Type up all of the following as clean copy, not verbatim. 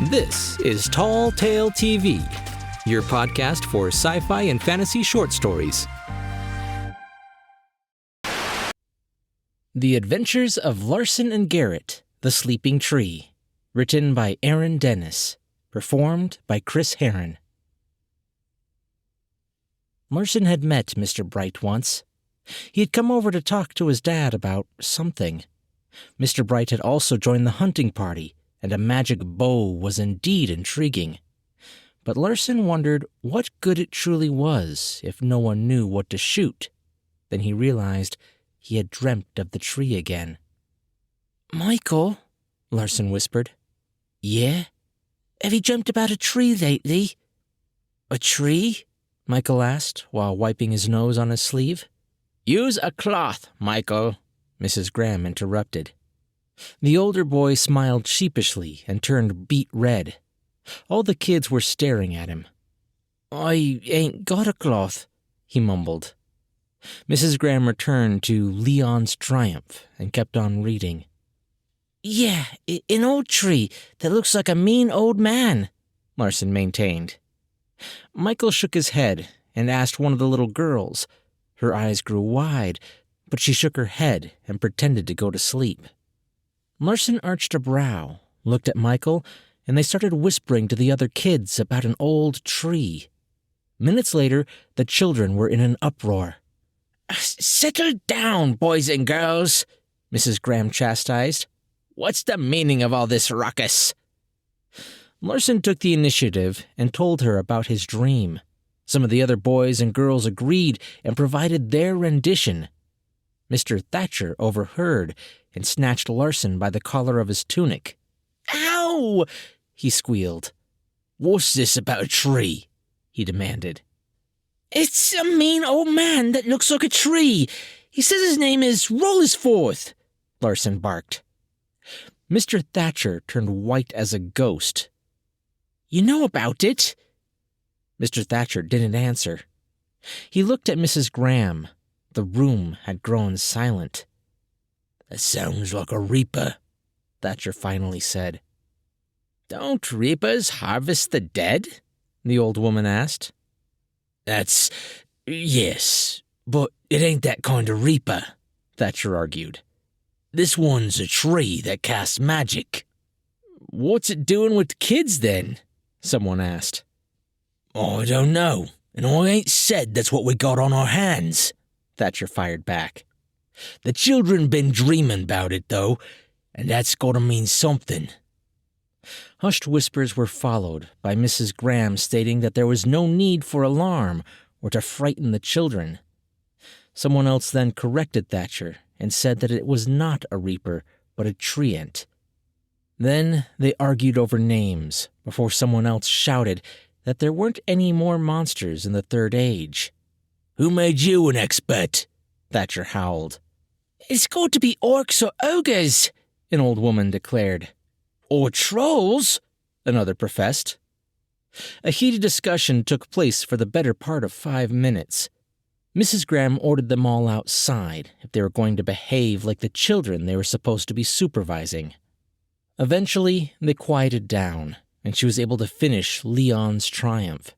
This is Tall Tale TV, your podcast for sci-fi and fantasy short stories. The Adventures of Larson and Garrett, the Sleeping Tree, written by Aaron Dennis, performed by Chris Herron. Larson had met Mr. Bright once. He had come over to talk to his dad about something. Mr. Bright had also joined the hunting party, and a magic bow was indeed intriguing. But Larson wondered what good it truly was if no one knew what to shoot. Then he realized he had dreamt of the tree again. "Michael," Larson whispered. "Yeah? Have you dreamt about a tree lately?" "A tree?" Michael asked while wiping his nose on his sleeve. "Use a cloth, Michael," Mrs. Graham interrupted. The older boy smiled sheepishly and turned beet red. All the kids were staring at him. "I ain't got a cloth," he mumbled. Mrs. Graham returned to Leon's Triumph and kept on reading. "Yeah, an old tree that looks like a mean old man," Larson maintained. Michael shook his head and asked one of the little girls. Her eyes grew wide, but she shook her head and pretended to go to sleep. Larson arched a brow, looked at Michael, and they started whispering to the other kids about an old tree. Minutes later, the children were in an uproar. "Settle down, boys and girls," Mrs. Graham chastised. "What's the meaning of all this ruckus?" Larson took the initiative and told her about his dream. Some of the other boys and girls agreed and provided their rendition. Mr. Thatcher overheard and snatched Larson by the collar of his tunic. "Ow!" he squealed. "What's this about a tree?" he demanded. "It's a mean old man that looks like a tree. He says his name is Rollisforth," Larson barked. Mr. Thatcher turned white as a ghost. "You know about it?" Mr. Thatcher didn't answer. He looked at Mrs. Graham. The room had grown silent. "That sounds like a reaper," Thatcher finally said. "Don't reapers harvest the dead?" the old woman asked. Yes, but it ain't that kind of reaper," Thatcher argued. "This one's a tree that casts magic." "What's it doing with kids, then?" someone asked. "I don't know, and I ain't said that's what we got on our hands," Thatcher fired back. "The children been dreaming about it, though, and that's gotta mean something." Hushed whispers were followed by Mrs. Graham stating that there was no need for alarm or to frighten the children. Someone else then corrected Thatcher and said that it was not a reaper, but a treant. Then they argued over names before someone else shouted that there weren't any more monsters in the Third Age. "Who made you an expert?" Thatcher howled. "It's got to be orcs or ogres," an old woman declared. "Or trolls," another professed. A heated discussion took place for the better part of 5 minutes. Mrs. Graham ordered them all outside if they were going to behave like the children they were supposed to be supervising. Eventually, they quieted down, and she was able to finish Leon's Triumph.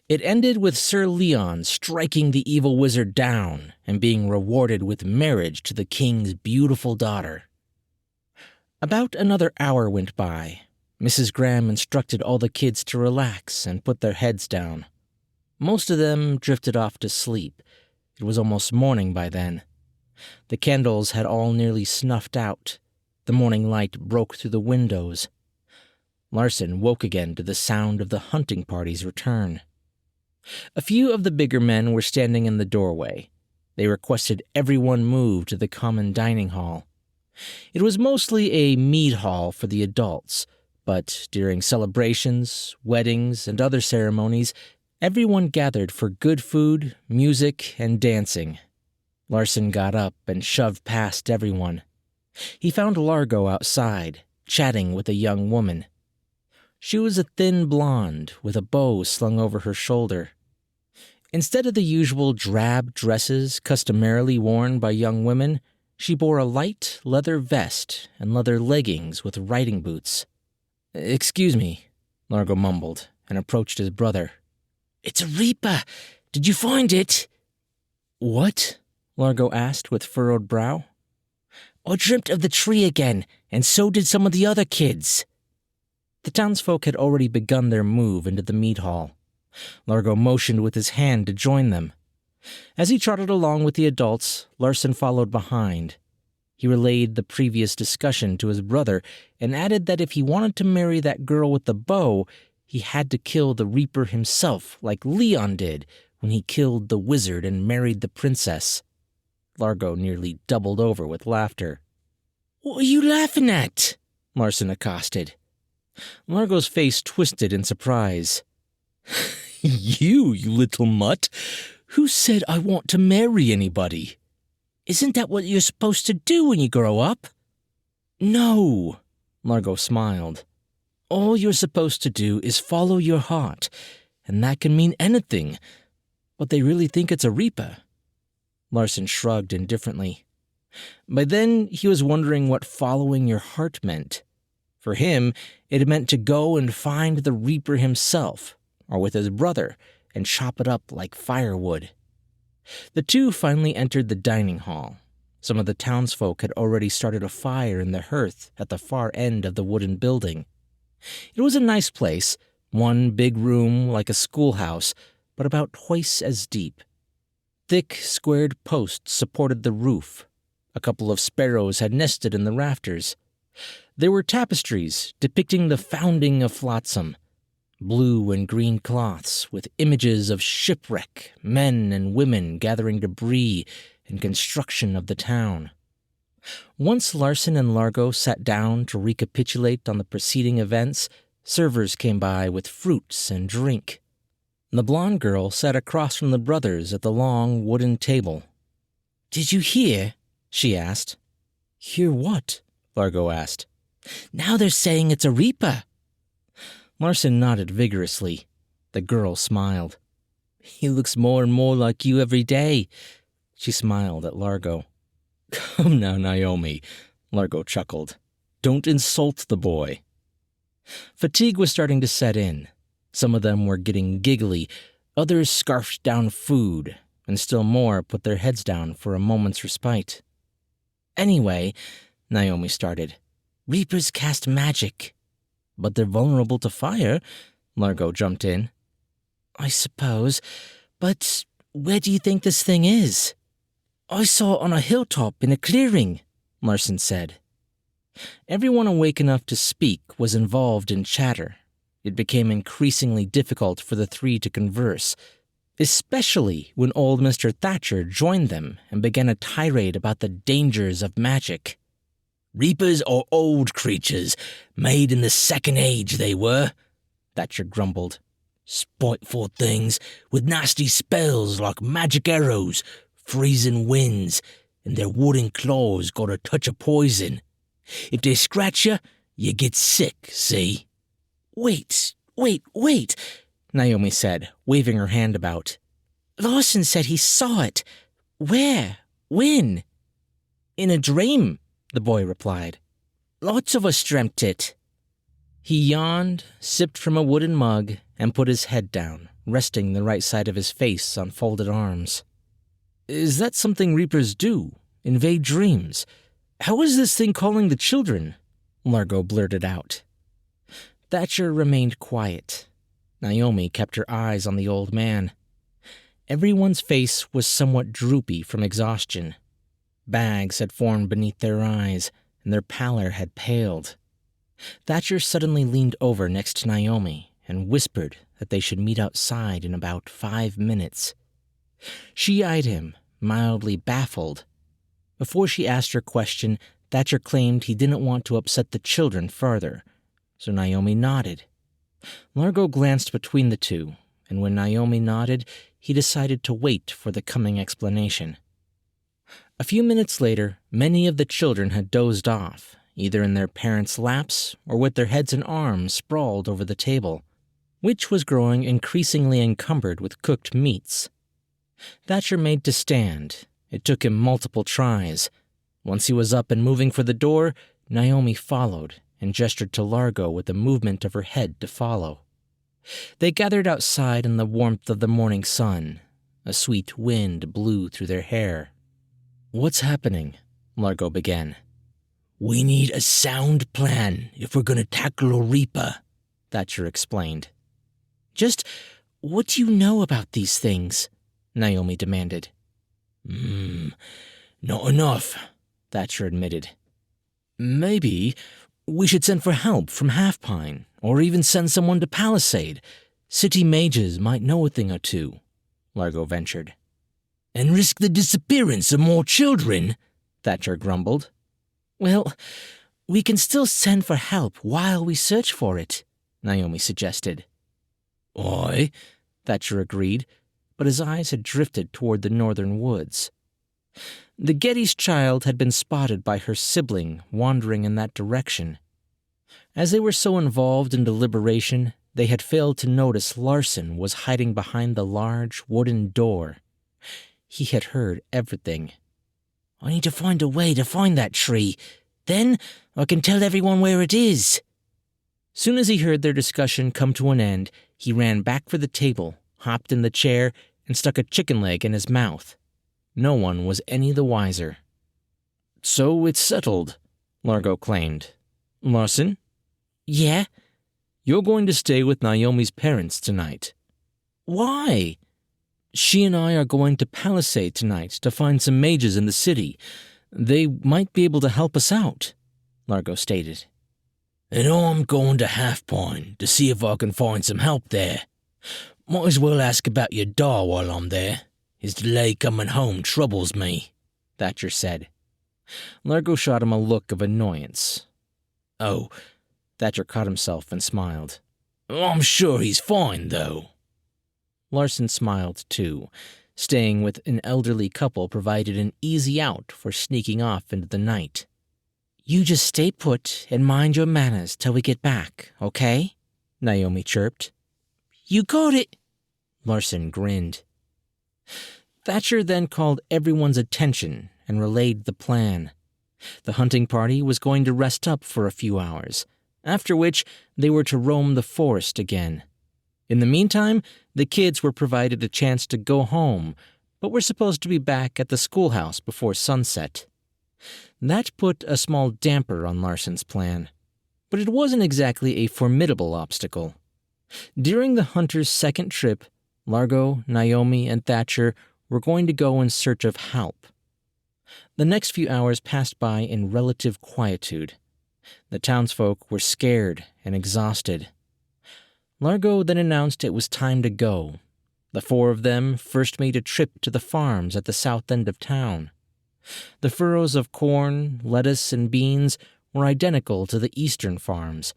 It ended with Sir Leon striking the evil wizard down and being rewarded with marriage to the king's beautiful daughter. About another hour went by. Mrs. Graham instructed all the kids to relax and put their heads down. Most of them drifted off to sleep. It was almost morning by then. The candles had all nearly snuffed out. The morning light broke through the windows. Larson woke again to the sound of the hunting party's return. A few of the bigger men were standing in the doorway. They requested everyone move to the common dining hall. It was mostly a mead hall for the adults, but during celebrations, weddings, and other ceremonies, everyone gathered for good food, music, and dancing. Larson got up and shoved past everyone. He found Largo outside, chatting with a young woman. She was a thin blonde with a bow slung over her shoulder. Instead of the usual drab dresses customarily worn by young women, she bore a light leather vest and leather leggings with riding boots. "Excuse me," Largo mumbled and approached his brother. "It's a reaper. Did you find it?" "What?" Largo asked with furrowed brow. "I dreamt of the tree again, and so did some of the other kids." The townsfolk had already begun their move into the mead hall. Largo motioned with his hand to join them. As he trotted along with the adults, Larson followed behind. He relayed the previous discussion to his brother and added that if he wanted to marry that girl with the bow, he had to kill the Reaper himself like Leon did when he killed the wizard and married the princess. Largo nearly doubled over with laughter. "What are you laughing at?" Larson accosted. Largo's face twisted in surprise. You little mutt. Who said I want to marry anybody? Isn't that what you're supposed to do when you grow up? No, Largo smiled. All you're supposed to do is follow your heart, and that can mean anything. But they really think it's a reaper. Larson shrugged indifferently. By then, he was wondering what following your heart meant. For him, it meant to go and find the reaper himself, or with his brother, and chop it up like firewood. The two finally entered the dining hall. Some of the townsfolk had already started a fire in the hearth at the far end of the wooden building. It was a nice place, one big room like a schoolhouse, but about twice as deep. Thick, squared posts supported the roof. A couple of sparrows had nested in the rafters. There were tapestries depicting the founding of Flotsam, blue and green cloths with images of shipwreck, men and women gathering debris and construction of the town. Once Larson and Largo sat down to recapitulate on the preceding events, servers came by with fruits and drink. The blonde girl sat across from the brothers at the long wooden table. "Did you hear?" she asked. "Hear what?" Largo asked. "Now they're saying it's a reaper." Larson nodded vigorously. The girl smiled. "He looks more and more like you every day." She smiled at Largo. "Come now, Naomi," Largo chuckled. "Don't insult the boy." Fatigue was starting to set in. Some of them were getting giggly, others scarfed down food, and still more put their heads down for a moment's respite. "Anyway," Naomi started, "reapers cast magic." "But they're vulnerable to fire," Largo jumped in. "I suppose, but where do you think this thing is?" "I saw it on a hilltop in a clearing," Larson said. Everyone awake enough to speak was involved in chatter. It became increasingly difficult for the three to converse, especially when old Mr. Thatcher joined them and began a tirade about the dangers of magic. "Reapers are old creatures, made in the Second Age they were," Thatcher grumbled. "Spiteful things, with nasty spells like magic arrows, freezing winds, and their wooden claws got a touch of poison. If they scratch you get sick, see?" Wait, Naomi said, waving her hand about. "Larson said he saw it. Where? When?" "In a dream," the boy replied. "Lots of us dreamt it." He yawned, sipped from a wooden mug, and put his head down, resting the right side of his face on folded arms. "Is that something reapers do? Invade dreams? How is this thing calling the children?" Largo blurted out. Thatcher remained quiet. Naomi kept her eyes on the old man. Everyone's face was somewhat droopy from exhaustion. Bags had formed beneath their eyes, and their pallor had paled. Thatcher suddenly leaned over next to Naomi and whispered that they should meet outside in about 5 minutes. She eyed him, mildly baffled. Before she asked her question, Thatcher claimed he didn't want to upset the children further, so Naomi nodded. Largo glanced between the two, and when Naomi nodded, he decided to wait for the coming explanation. A few minutes later, many of the children had dozed off, either in their parents' laps or with their heads and arms sprawled over the table, which was growing increasingly encumbered with cooked meats. Thatcher made to stand. It took him multiple tries. Once he was up and moving for the door, Naomi followed, and gestured to Largo with a movement of her head to follow. They gathered outside in the warmth of the morning sun. A sweet wind blew through their hair. "What's happening?" Largo began. "We need a sound plan if we're going to tackle a Reaper," Thatcher explained. "Just what do you know about these things?" Naomi demanded. Not enough," Thatcher admitted. "Maybe we should send for help from Half Pine, or even send someone to Palisade. City mages might know a thing or two," Largo ventured. "And risk the disappearance of more children," Thatcher grumbled. "Well, we can still send for help while we search for it," Naomi suggested. "Aye," Thatcher agreed, but his eyes had drifted toward the northern woods. The Geddes child had been spotted by her sibling wandering in that direction. As they were so involved in deliberation, they had failed to notice Larson was hiding behind the large wooden door. He had heard everything. "I need to find a way to find that tree. Then I can tell everyone where it is." Soon as he heard their discussion come to an end, he ran back for the table, hopped in the chair, and stuck a chicken leg in his mouth. No one was any the wiser. "So it's settled," Largo claimed. "Larson?" "Yeah?" "You're going to stay with Naomi's parents tonight." "Why?" "She and I are going to Palisade tonight to find some mages in the city. They might be able to help us out," Largo stated. "And I'm going to Half Pine to see if I can find some help there. Might as well ask about your da while I'm there. His delay coming home troubles me," Thatcher said. Largo shot him a look of annoyance. "Oh," Thatcher caught himself and smiled. "I'm sure he's fine, though." Larson smiled, too. Staying with an elderly couple provided an easy out for sneaking off into the night. "You just stay put and mind your manners till we get back, okay?" Naomi chirped. "You got it," Larson grinned. Thatcher then called everyone's attention and relayed the plan. The hunting party was going to rest up for a few hours, after which they were to roam the forest again. In the meantime, the kids were provided a chance to go home, but were supposed to be back at the schoolhouse before sunset. That put a small damper on Larson's plan, but it wasn't exactly a formidable obstacle. During the hunters' second trip, Largo, Naomi, and Thatcher were going to go in search of help. The next few hours passed by in relative quietude. The townsfolk were scared and exhausted. Largo then announced it was time to go. The four of them first made a trip to the farms at the south end of town. The furrows of corn, lettuce, and beans were identical to the eastern farms,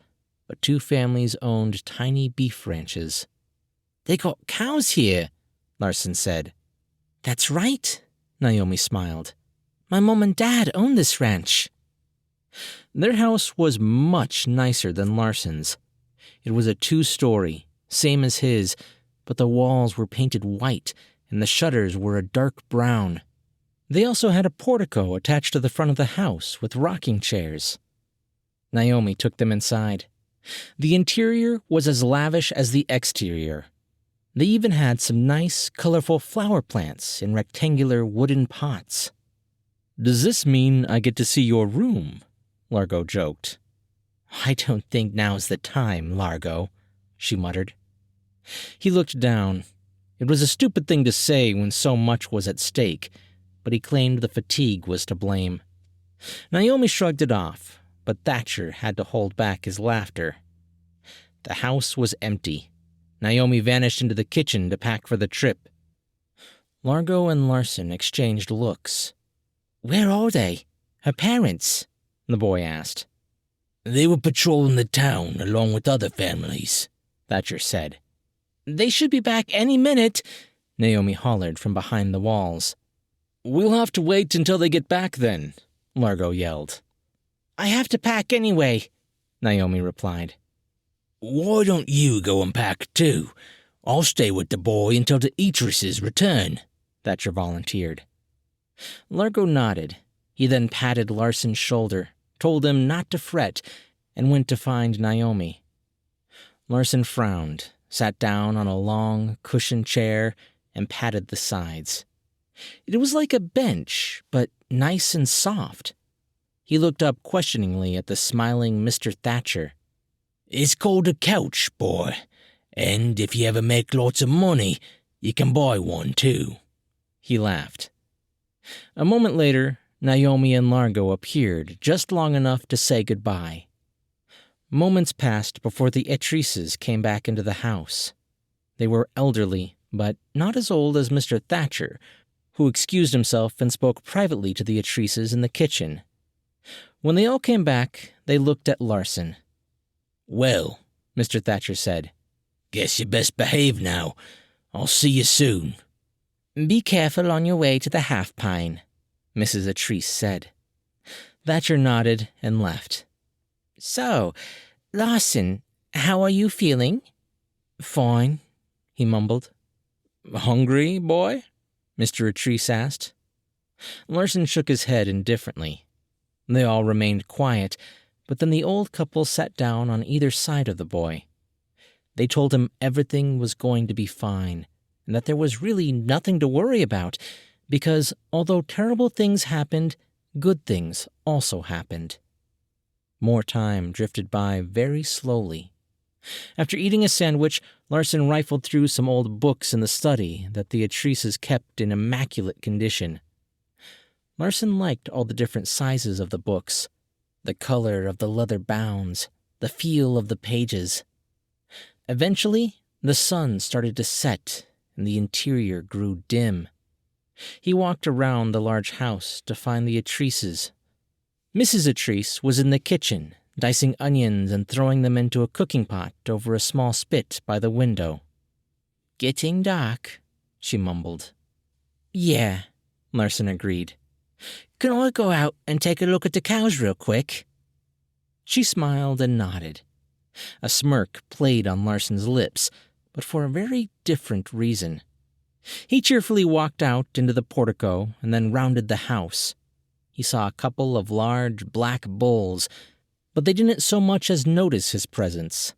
but two families owned tiny beef ranches. "They got cows here," Larson said. "That's right," Naomi smiled. "My mom and dad own this ranch." Their house was much nicer than Larson's. It was a 2-story, same as his, but the walls were painted white and the shutters were a dark brown. They also had a portico attached to the front of the house with rocking chairs. Naomi took them inside. The interior was as lavish as the exterior. They even had some nice, colorful flower plants in rectangular wooden pots. "Does this mean I get to see your room?" Largo joked. "I don't think now's the time, Largo," she muttered. He looked down. It was a stupid thing to say when so much was at stake, but he claimed the fatigue was to blame. Naomi shrugged it off, but Thatcher had to hold back his laughter. The house was empty. Naomi vanished into the kitchen to pack for the trip. Largo and Larson exchanged looks. "Where are they? Her parents?" the boy asked. "They were patrolling the town along with other families," Thatcher said. "They should be back any minute," Naomi hollered from behind the walls. "We'll have to wait until they get back then," Largo yelled. "I have to pack anyway," Naomi replied. "Why don't you go and pack too? I'll stay with the boy until the Eatresses return," Thatcher volunteered. Largo nodded. He then patted Larson's shoulder, told him not to fret, and went to find Naomi. Larsen frowned, sat down on a long, cushioned chair, and patted the sides. It was like a bench, but nice and soft. He looked up questioningly at the smiling Mr. Thatcher. "It's called a couch, boy, and if you ever make lots of money, you can buy one, too." He laughed. A moment later, Naomi and Largo appeared just long enough to say goodbye. Moments passed before the Etrices came back into the house. They were elderly, but not as old as Mr. Thatcher, who excused himself and spoke privately to the Etrices in the kitchen. When they all came back, they looked at Larsen. "Well," Mr. Thatcher said, "guess you best behave now. I'll see you soon." "Be careful on your way to the Half-Pine," Mrs. Etrice said. Thatcher nodded and left. "So, Larsen, how are you feeling?" "Fine," he mumbled. "Hungry, boy?" Mr. Etrice asked. Larsen shook his head indifferently. They all remained quiet, but then the old couple sat down on either side of the boy. They told him everything was going to be fine, and that there was really nothing to worry about, because although terrible things happened, good things also happened. More time drifted by very slowly. After eating a sandwich, Larsen rifled through some old books in the study that the Etrices kept in immaculate condition. Larsen liked all the different sizes of the books, the color of the leather bounds, the feel of the pages. Eventually, the sun started to set and the interior grew dim. He walked around the large house to find the Etrices. Mrs. Etrice was in the kitchen, dicing onions and throwing them into a cooking pot over a small spit by the window. "Getting dark," she mumbled. "Yeah," Larsen agreed. "Can I go out and take a look at the cows real quick?" She smiled and nodded. A smirk played on Larsen's lips, but for a very different reason. He cheerfully walked out into the portico and then rounded the house. He saw a couple of large black bulls, but they didn't so much as notice his presence.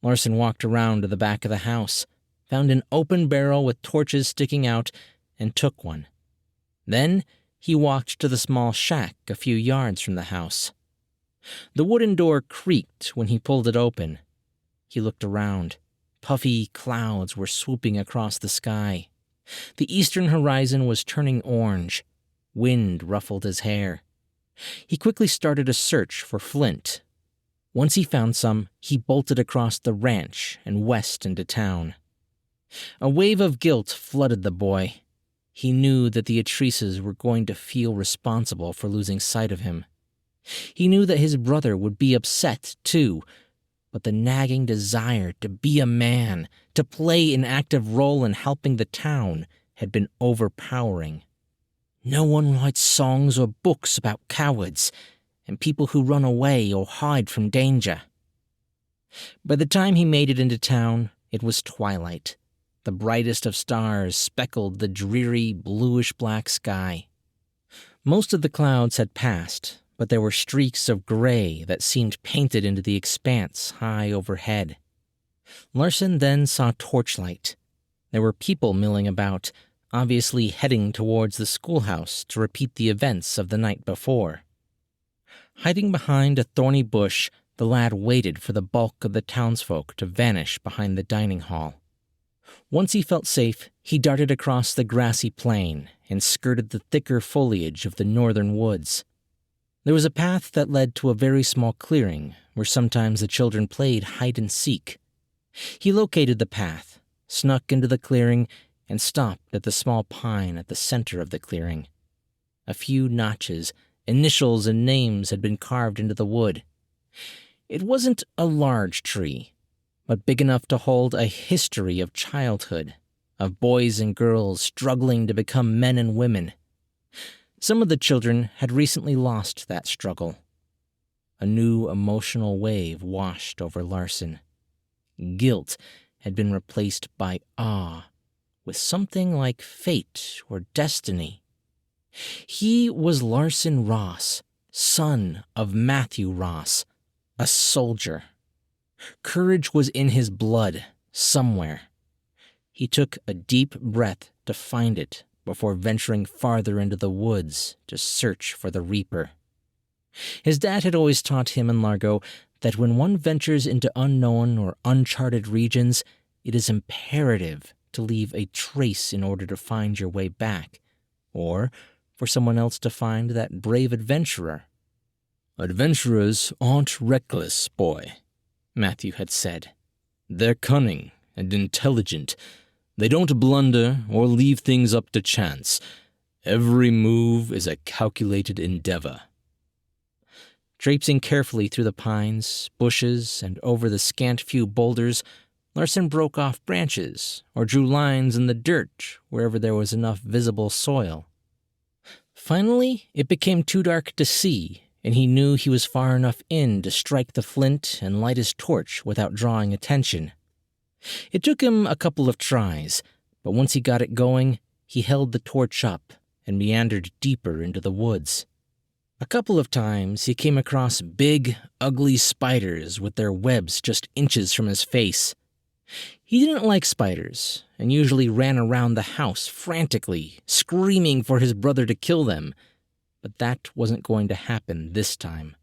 Larsen walked around to the back of the house, found an open barrel with torches sticking out, and took one. Then he walked to the small shack a few yards from the house. The wooden door creaked when he pulled it open. He looked around. Puffy clouds were swooping across the sky. The eastern horizon was turning orange. Wind ruffled his hair. He quickly started a search for flint. Once he found some, he bolted across the ranch and west into town. A wave of guilt flooded the boy. He knew that the Etrices were going to feel responsible for losing sight of him. He knew that his brother would be upset, too, but the nagging desire to be a man, to play an active role in helping the town, had been overpowering. No one writes songs or books about cowards and people who run away or hide from danger. By the time he made it into town, it was twilight. The brightest of stars speckled the dreary, bluish-black sky. Most of the clouds had passed, but there were streaks of gray that seemed painted into the expanse high overhead. Larsen then saw torchlight. There were people milling about, obviously heading towards the schoolhouse to repeat the events of the night before. Hiding behind a thorny bush, the lad waited for the bulk of the townsfolk to vanish behind the dining hall. Once he felt safe, he darted across the grassy plain and skirted the thicker foliage of the northern woods. There was a path that led to a very small clearing where sometimes the children played hide-and-seek. He located the path, snuck into the clearing, and stopped at the small pine at the center of the clearing. A few notches, initials and names had been carved into the wood. It wasn't a large tree, but big enough to hold a history of childhood, of boys and girls struggling to become men and women. Some of the children had recently lost that struggle. A new emotional wave washed over Larsen. Guilt had been replaced by awe, with something like fate or destiny. He was Larsen Ross, son of Matthew Ross, A soldier. Courage was in his blood, somewhere. He took a deep breath to find it before venturing farther into the woods to search for the Reaper. His dad had always taught him and Largo that when one ventures into unknown or uncharted regions, it is imperative to leave a trace in order to find your way back, or for someone else to find that brave adventurer. "Adventurers aren't reckless, boy," Matthew had said. "They're cunning and intelligent. They don't blunder or leave things up to chance. Every move is a calculated endeavor." Traipsing carefully through the pines, bushes, and over the scant few boulders, Larson broke off branches or drew lines in the dirt wherever there was enough visible soil. Finally, it became too dark to see, and he knew he was far enough in to strike the flint and light his torch without drawing attention. It took him a couple of tries, but once he got it going, he held the torch up and meandered deeper into the woods. A couple of times he came across big, ugly spiders with their webs just inches from his face. He didn't like spiders and usually ran around the house frantically, screaming for his brother to kill them. But that wasn't going to happen this time.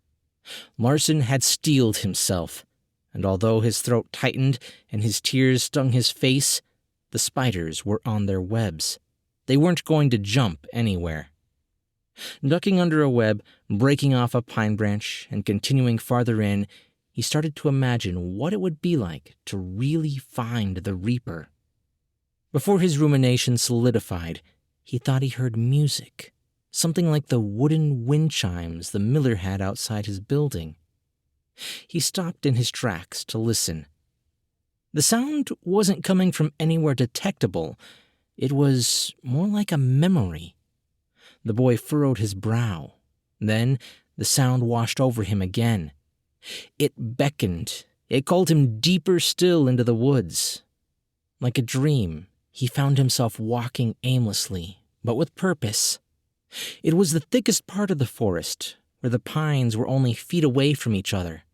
Larson had steeled himself, and although his throat tightened and his tears stung his face, the spiders were on their webs. They weren't going to jump anywhere. Ducking under a web, breaking off a pine branch, and continuing farther in, he started to imagine what it would be like to really find the Reaper. Before his rumination solidified, he thought he heard music, something like the wooden wind chimes the miller had outside his building. He stopped in his tracks to listen. The sound wasn't coming from anywhere detectable. It was more like a memory. The boy furrowed his brow. Then the sound washed over him again. It beckoned. It called him deeper still into the woods. Like a dream, he found himself walking aimlessly, but with purpose. It was the thickest part of the forest, where the pines were only feet away from each other.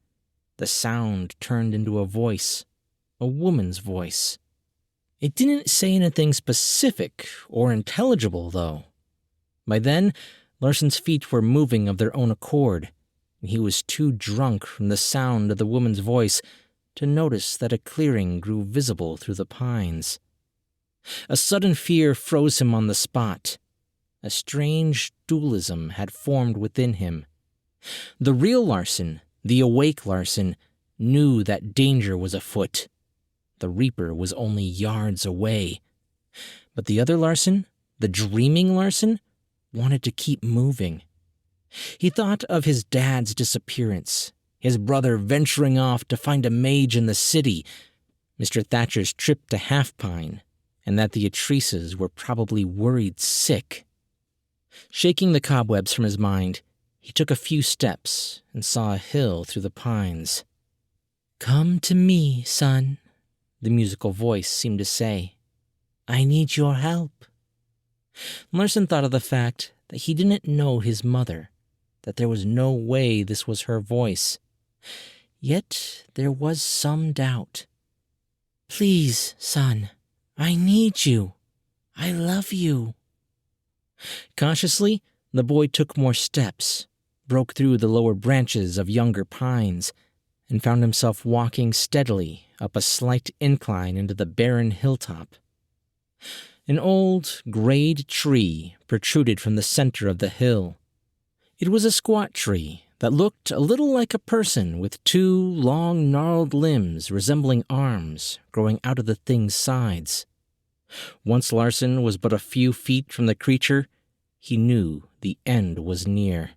The sound turned into a voice, a woman's voice. It didn't say anything specific or intelligible, though. By then, Larson's feet were moving of their own accord, and he was too drunk from the sound of the woman's voice to notice that a clearing grew visible through the pines. A sudden fear froze him on the spot. A strange dualism had formed within him. The real Larson, the awake Larson, knew that danger was afoot. The Reaper was only yards away. But the other Larson, the dreaming Larson, wanted to keep moving. He thought of his dad's disappearance, his brother venturing off to find a mage in the city, Mr. Thatcher's trip to Half Pine, and that the Atreises were probably worried sick. Shaking the cobwebs from his mind, he took a few steps and saw a hill through the pines. "Come to me, son," the musical voice seemed to say. "I need your help." Larson thought of the fact that he didn't know his mother, that there was no way this was her voice. Yet there was some doubt. "Please, son, I need you. I love you." Cautiously, the boy took more steps, broke through the lower branches of younger pines, and found himself walking steadily up a slight incline into the barren hilltop. An old, grayed tree protruded from the center of the hill. It was a squat tree that looked a little like a person with two long, gnarled limbs resembling arms growing out of the thing's sides. Once Larson was but a few feet from the creature, he knew the end was near.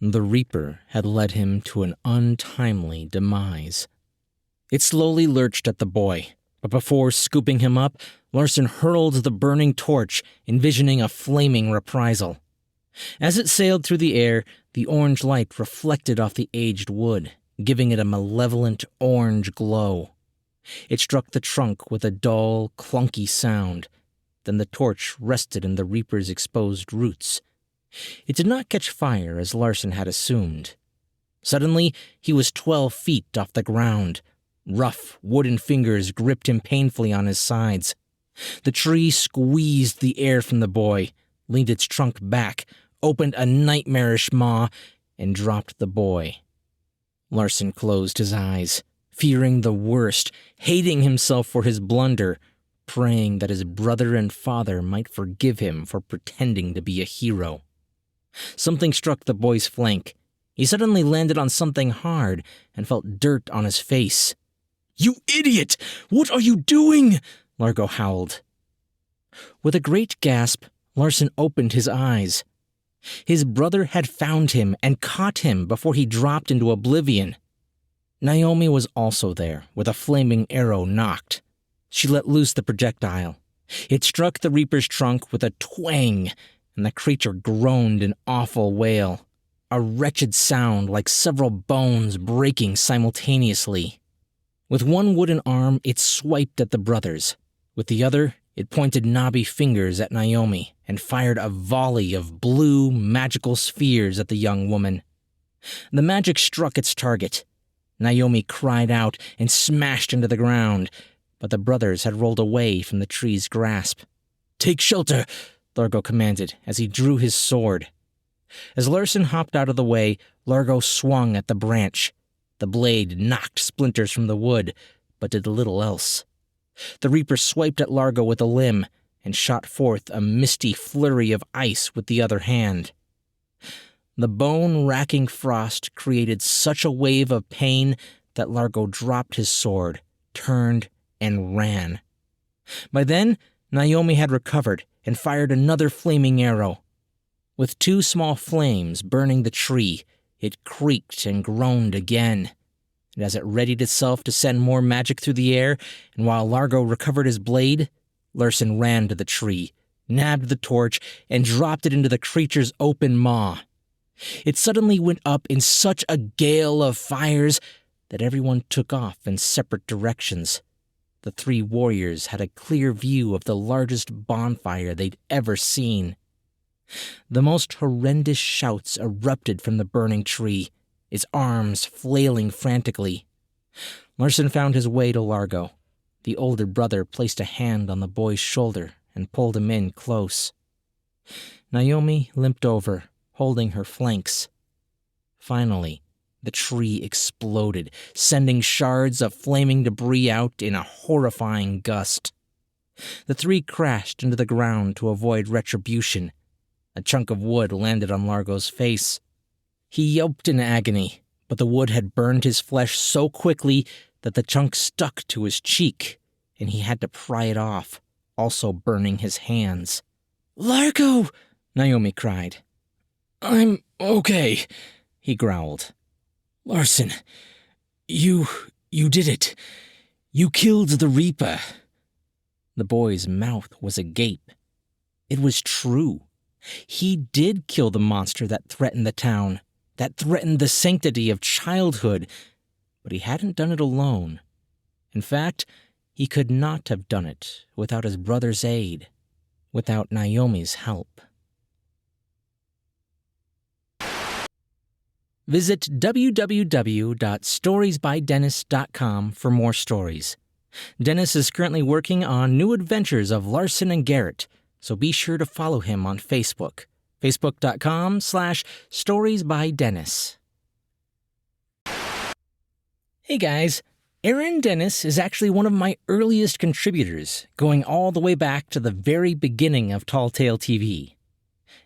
The Reaper had led him to an untimely demise. It slowly lurched at the boy, but before scooping him up, Larson hurled the burning torch, envisioning a flaming reprisal. As it sailed through the air, the orange light reflected off the aged wood, giving it a malevolent orange glow. It struck the trunk with a dull, clunky sound. Then the torch rested in the Reaper's exposed roots. It did not catch fire as Larson had assumed. Suddenly, he was 12 feet off the ground. Rough, wooden fingers gripped him painfully on his sides. The tree squeezed the air from the boy, leaned its trunk back, opened a nightmarish maw, and dropped the boy. Larson closed his eyes, fearing the worst, hating himself for his blunder, praying that his brother and father might forgive him for pretending to be a hero. Something struck the boy's flank. He suddenly landed on something hard and felt dirt on his face. "You idiot! What are you doing?" Largo howled. With a great gasp, Larson opened his eyes. His brother had found him and caught him before he dropped into oblivion. Naomi was also there, with a flaming arrow nocked. She let loose the projectile. It struck the Reaper's trunk with a twang, and the creature groaned an awful wail, a wretched sound like several bones breaking simultaneously. With one wooden arm, it swiped at the brothers. With the other, it pointed knobby fingers at Naomi and fired a volley of blue, magical spheres at the young woman. The magic struck its target. Naomi cried out and smashed into the ground, but the brothers had rolled away from the tree's grasp. "Take shelter," Largo commanded as he drew his sword. As Larson hopped out of the way, Largo swung at the branch. The blade knocked splinters from the wood, but did little else. The Reaper swiped at Largo with a limb and shot forth a misty flurry of ice with the other hand. The bone-racking frost created such a wave of pain that Largo dropped his sword, turned, and ran. By then, Naomi had recovered and fired another flaming arrow. With two small flames burning the tree, it creaked and groaned again. And as it readied itself to send more magic through the air, and while Largo recovered his blade, Larson ran to the tree, nabbed the torch, and dropped it into the creature's open maw. It suddenly went up in such a gale of fires that everyone took off in separate directions. The three warriors had a clear view of the largest bonfire they'd ever seen. The most horrendous shouts erupted from the burning tree, its arms flailing frantically. Larson found his way to Largo. The older brother placed a hand on the boy's shoulder and pulled him in close. Naomi limped over, holding her flanks. Finally, the tree exploded, sending shards of flaming debris out in a horrifying gust. The three crashed into the ground to avoid retribution. A chunk of wood landed on Largo's face. He yelped in agony, but the wood had burned his flesh so quickly that the chunk stuck to his cheek, and he had to pry it off, also burning his hands. "Largo!" Naomi cried. "I'm okay," he growled. "Larson, you did it. You killed the Reaper." The boy's mouth was agape. It was true. He did kill the monster that threatened the town, that threatened the sanctity of childhood, but he hadn't done it alone. In fact, he could not have done it without his brother's aid, without Naomi's help. Visit www.storiesbydennis.com for more stories. Dennis is currently working on new adventures of Larson and Garrett, so be sure to follow him on Facebook, facebook.com/storiesbydennis. Hey guys, Aaron Dennis is actually one of my earliest contributors, going all the way back to the very beginning of Tall Tale TV.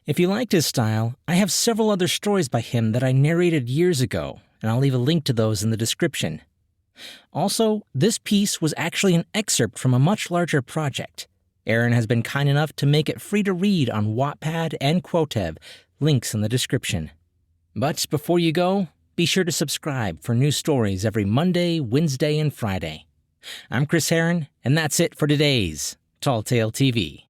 If you liked his style, I have several other stories by him that I narrated years ago, and I'll leave a link to those in the description. Also, this piece was actually an excerpt from a much larger project. Aaron has been kind enough to make it free to read on Wattpad and Quotev, links in the description. But before you go, be sure to subscribe for new stories every Monday, Wednesday, and Friday. I'm Chris Herron, and that's it for today's Tall Tale TV.